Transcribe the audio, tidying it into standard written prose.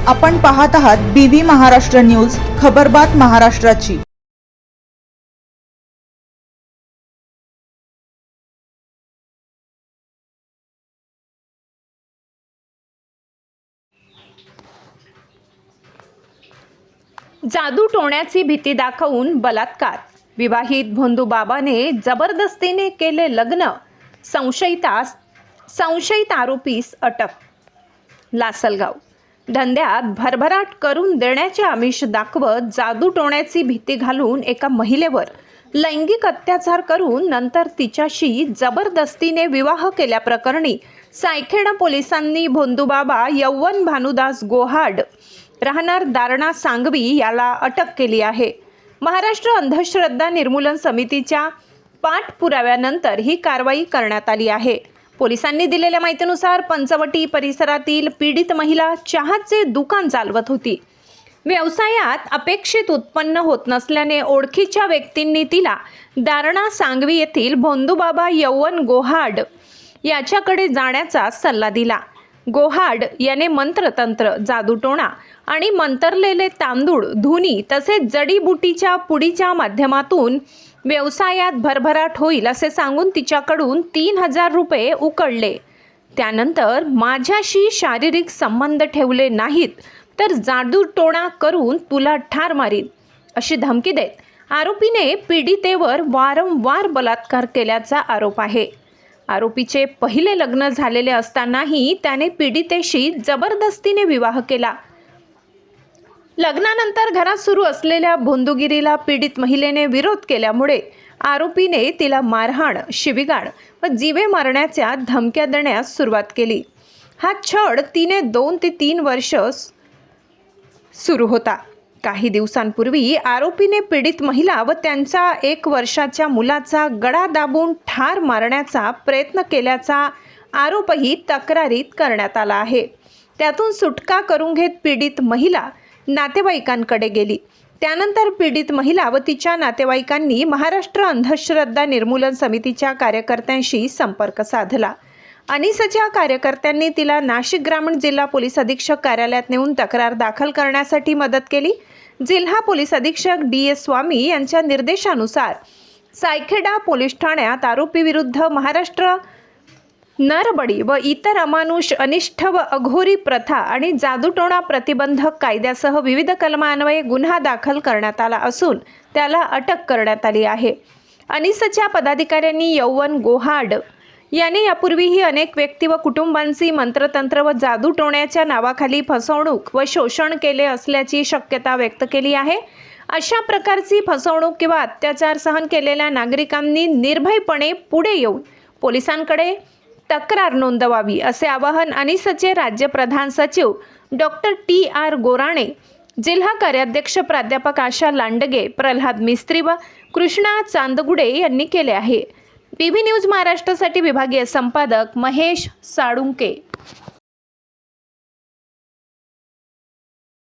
आपण पाहत आहात BV महाराष्ट्र न्यूज, खबरबात महाराष्ट्राची। जादू टोण्याची भीती दाखवून बलात्कार, विवाहित भोंदूबाबाने जबरदस्तीने केले लग्न, संशयित आरोपीस अटक। लासलगाव धंद्यात भरभराट करून देण्याचे आमिष दाखवत जादू टोण्याची भीती घालून एका महिलेवर लैंगिक अत्याचार करून नंतर तिच्याशी जबरदस्तीने विवाह केल्याप्रकरणी सायखेडा पोलिसांनी भोंदूबाबा यौवन भानुदास गोहाड राहणार दारणा सांगवी याला अटक केली आहे। महाराष्ट्र अंधश्रद्धा निर्मूलन समितीच्या पाठपुराव्यानंतर ही कारवाई करण्यात आली आहे। पोलिसांनी दिलेल्या माहितीनुसार पंचवटी परिसरातील पीडित महिला चहाचे दुकान चालवत होती। व्यवसायात अपेक्षित उत्पन्न होत नसल्याने ओळखीच्या व्यक्तींनी तिला दारणा सांगवी येथील भोंदूबाबा यौवन गोहाड याच्याकडे जाण्याचा सल्ला दिला। गोहाड याने मंत्रतंत्र, जादूटोणा आणि मंतरलेले तांदूळ, धुनी तसेच जडीबुटीच्या पुडीच्या माध्यमातून व्यवसायात भरभराट होईल असे सांगून तिच्याकडून 3000 रुपये उकळले। त्यानंतर माझ्याशी शारीरिक संबंध ठेवले नाहीत तर जादूटोणा करून तुला ठार मारीन अशी धमकी देत आरोपीने पीडितेवर वारंवार बलात्कार केल्याचा आरोप आहे। आरोपीचे पहिले लग्न झालेले असतानाही त्याने पीडितेशी जबरदस्तीने विवाह केला। लग्नानंतर घरात सुरू असलेल्या भोंदूगिरीला पीडित महिलेने विरोध केल्यामुळे आरोपीने तिला मारहाण, शिवीगाळ व जीवे मारण्याच्या धमक्या देण्यास सुरुवात केली। हा छळ तिने 2 ते 3 वर्ष सुरू होता। काही दिवसांपूर्वी आरोपीने पीडित महिला व त्यांच्या 1 वर्षाच्या मुलाचा गळा दाबून ठार मारण्याचा प्रयत्न केल्याचा आरोपही तक्रारीत करण्यात आला आहे। त्यातून सुटका करून घेत पीडित महिला नातेवाईकांकडे गेली। त्यानंतर पीडित महिला व तिच्या नातेवाईकांनी महाराष्ट्र अंधश्रद्धा निर्मूलन समितीच्या कार्यकर्त्यांशी संपर्क साधला। अनिसच्या कार्यकर्त्यांनी तिला नाशिक ग्रामीण जिल्हा पोलीस अधीक्षक कार्यालयात नेऊन तक्रार दाखल करण्यासाठी मदत केली। जिल्हा पोलीस अधीक्षक DS स्वामी यांच्या निर्देशानुसार सायखेडा पोलीस ठाण्यात आरोपीविरुद्ध महाराष्ट्र नरबळी व इतर अमानुष, अनिष्ठ व अघोरी प्रथा आणि जादूटोणा प्रतिबंधक कायद्यासह विविध कलमान्वये गुन्हा दाखल करण्यात आला असून त्याला अटक करण्यात आली आहे। अनिसच्या पदाधिकाऱ्यांनी यौवन गोहाड याने यापूर्वीही अनेक व्यक्ती व कुटुंबांची मंत्रतंत्र व जादूटोण्याच्या नावाखाली फसवणूक व शोषण केले असल्याची शक्यता व्यक्त केली आहे। अशा प्रकारची फसवणूक किंवा अत्याचार सहन केलेल्या नागरिकांनी निर्भयपणे पुढे येऊन पोलिसांकडे तक्रार नोंदवावी असे आवाहन अनिसचे राज्य प्रधान सचिव डॉक्टर TR गोराणे, जिल्हा कार्याध्यक्ष प्राध्यापक आशा लांडगे, प्रल्हाद मिस्त्री व कृष्णा चांदगुडे यांनी केले आहे। BV न्यूज महाराष्ट्रासाठी विभागीय संपादक महेश साळुंके।